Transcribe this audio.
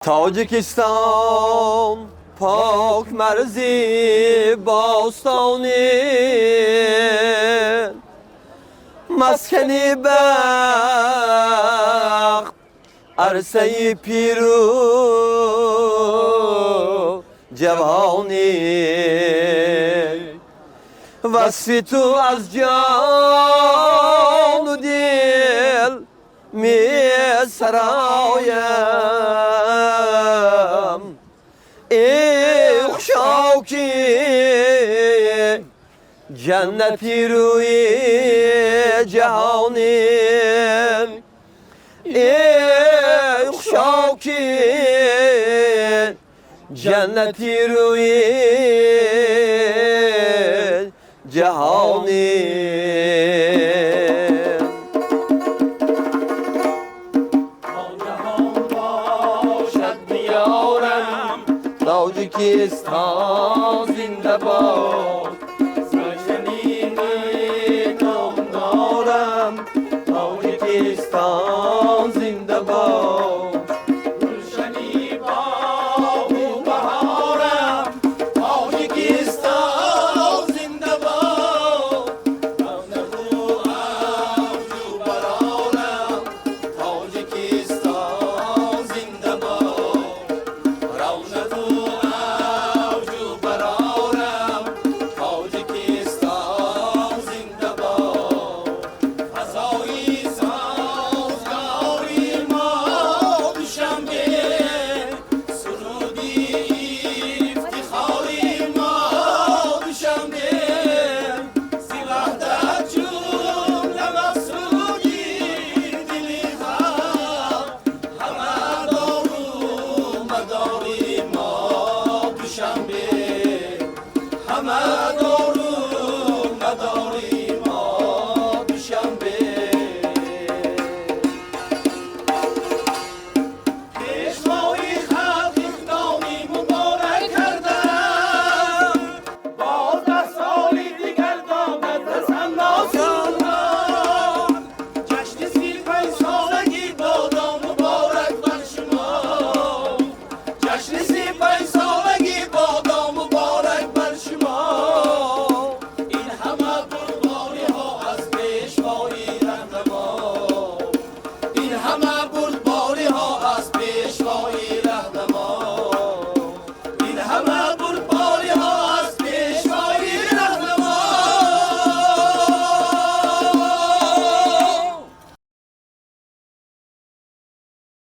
تاجیکستان پاک مرزی باستانی مسکنی بخت عرصه پیرو جوانی وصفی تو از جان و دل می سرایم ای خشاکی جنتی روی جهانی ای خشاکی جنتی روی جهانی تاجیکستان زنده باد سرزمین نام دارم تاجیکستان